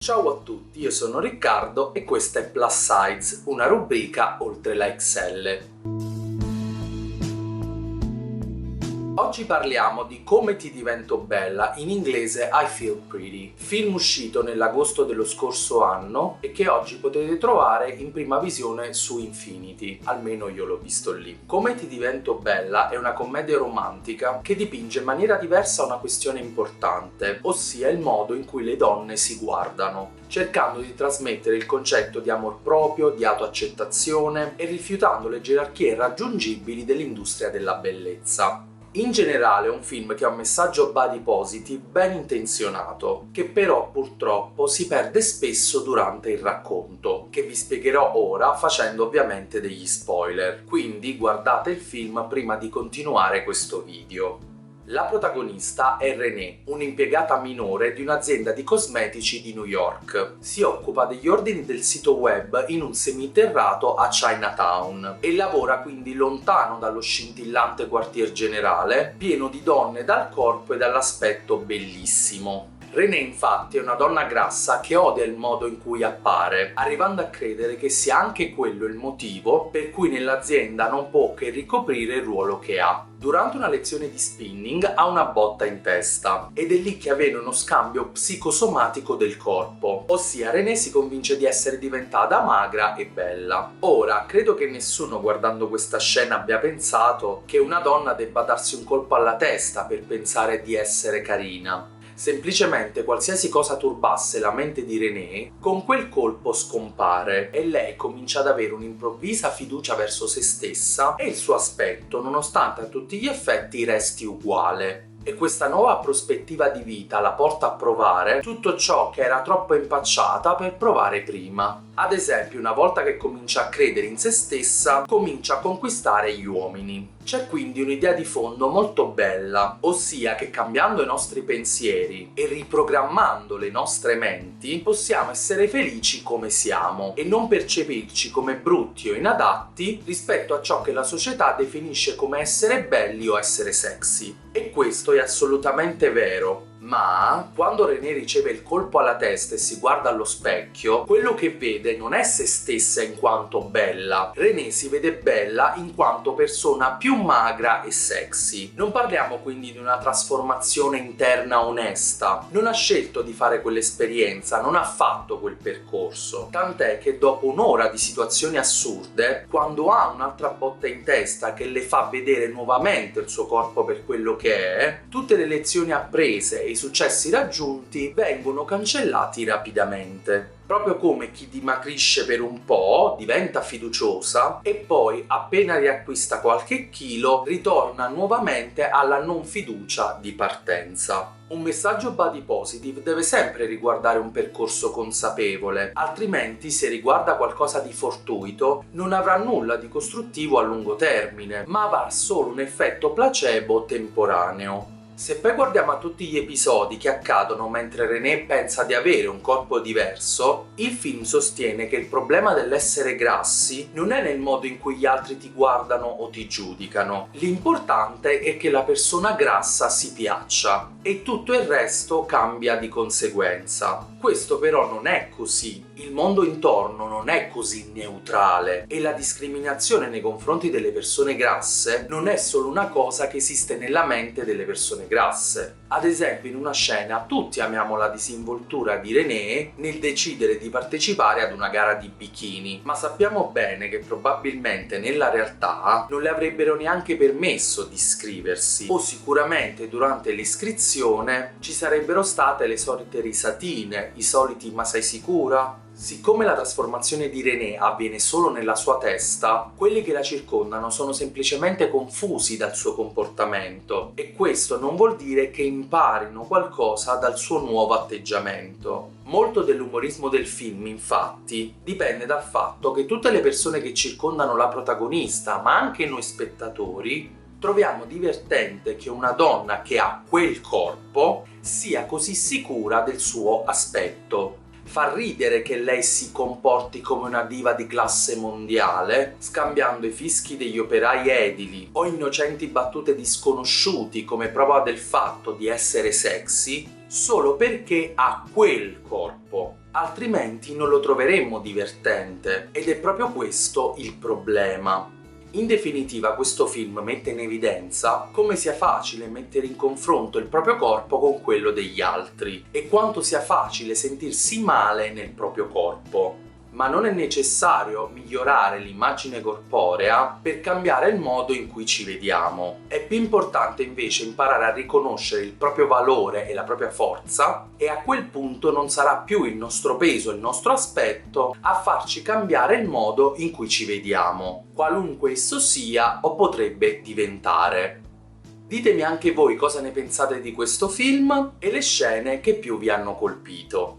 Ciao a tutti, io sono Riccardo e questa è Plus Size, una rubrica oltre la XL. Oggi parliamo di Come ti divento bella, in inglese I Feel Pretty, film uscito nell'agosto dello scorso anno e che oggi potete trovare in prima visione su Infinity, almeno io l'ho visto lì. Come ti divento bella è una commedia romantica che dipinge in maniera diversa una questione importante, ossia il modo in cui le donne si guardano, cercando di trasmettere il concetto di amor proprio, di autoaccettazione e rifiutando le gerarchie irraggiungibili dell'industria della bellezza. In generale è un film che ha un messaggio body positive ben intenzionato, che però purtroppo si perde spesso durante il racconto, che vi spiegherò ora facendo ovviamente degli spoiler, quindi guardate il film prima di continuare questo video. La protagonista è Renée, un'impiegata minore di un'azienda di cosmetici di New York. Si occupa degli ordini del sito web in un seminterrato a Chinatown e lavora quindi lontano dallo scintillante quartier generale, pieno di donne dal corpo e dall'aspetto bellissimo. Renée infatti è una donna grassa che odia il modo in cui appare, arrivando a credere che sia anche quello il motivo per cui nell'azienda non può che ricoprire il ruolo che ha. Durante una lezione di spinning ha una botta in testa ed è lì che avviene uno scambio psicosomatico del corpo, ossia Renée si convince di essere diventata magra e bella. Ora, credo che nessuno guardando questa scena abbia pensato che una donna debba darsi un colpo alla testa per pensare di essere carina. Semplicemente qualsiasi cosa turbasse la mente di Renée, con quel colpo scompare e lei comincia ad avere un'improvvisa fiducia verso se stessa e il suo aspetto, nonostante a tutti gli effetti, resti uguale. E questa nuova prospettiva di vita la porta a provare tutto ciò che era troppo impacciata per provare prima. Ad esempio, una volta che comincia a credere in se stessa, comincia a conquistare gli uomini. C'è quindi un'idea di fondo molto bella, ossia che cambiando i nostri pensieri e riprogrammando le nostre menti, possiamo essere felici come siamo e non percepirci come brutti o inadatti rispetto a ciò che la società definisce come essere belli o essere sexy. E questo è assolutamente vero. Ma quando Renée riceve il colpo alla testa e si guarda allo specchio, quello che vede non è se stessa in quanto bella. Renée si vede bella in quanto persona più magra e sexy. Non parliamo quindi di una trasformazione interna onesta. Non ha scelto di fare quell'esperienza, non ha fatto quel percorso. Tant'è che dopo un'ora di situazioni assurde, quando ha un'altra botta in testa che le fa vedere nuovamente il suo corpo per quello che è, tutte le lezioni apprese e i successi raggiunti vengono cancellati rapidamente. Proprio come chi dimagrisce per un po', diventa fiduciosa e poi, appena riacquista qualche chilo, ritorna nuovamente alla non fiducia di partenza. Un messaggio body positive deve sempre riguardare un percorso consapevole, altrimenti se riguarda qualcosa di fortuito non avrà nulla di costruttivo a lungo termine, ma avrà solo un effetto placebo temporaneo. Se poi guardiamo a tutti gli episodi che accadono mentre Renée pensa di avere un corpo diverso, il film sostiene che il problema dell'essere grassi non è nel modo in cui gli altri ti guardano o ti giudicano. L'importante è che la persona grassa si piaccia e tutto il resto cambia di conseguenza. Questo però non è così. Il mondo intorno non è così neutrale e la discriminazione nei confronti delle persone grasse non è solo una cosa che esiste nella mente delle persone grasse. Ad esempio, in una scena tutti amiamo la disinvoltura di Renée nel decidere di partecipare ad una gara di bikini, ma sappiamo bene che probabilmente nella realtà non le avrebbero neanche permesso di iscriversi, o sicuramente durante l'iscrizione ci sarebbero state le solite risatine, i soliti "ma sei sicura?". Siccome la trasformazione di Renée avviene solo nella sua testa, quelli che la circondano sono semplicemente confusi dal suo comportamento e questo non vuol dire che imparino qualcosa dal suo nuovo atteggiamento. Molto dell'umorismo del film, infatti, dipende dal fatto che tutte le persone che circondano la protagonista, ma anche noi spettatori, troviamo divertente che una donna che ha quel corpo sia così sicura del suo aspetto. Fa ridere che lei si comporti come una diva di classe mondiale, scambiando i fischi degli operai edili o innocenti battute di sconosciuti come prova del fatto di essere sexy, solo perché ha quel corpo. altrimenti non lo troveremmo divertente, ed è proprio questo il problema. In definitiva, questo film mette in evidenza come sia facile mettere in confronto il proprio corpo con quello degli altri e quanto sia facile sentirsi male nel proprio corpo. Ma non è necessario migliorare l'immagine corporea per cambiare il modo in cui ci vediamo. È più importante invece imparare a riconoscere il proprio valore e la propria forza, e a quel punto non sarà più il nostro peso, il nostro aspetto a farci cambiare il modo in cui ci vediamo, qualunque esso sia o potrebbe diventare. Ditemi anche voi cosa ne pensate di questo film e le scene che più vi hanno colpito.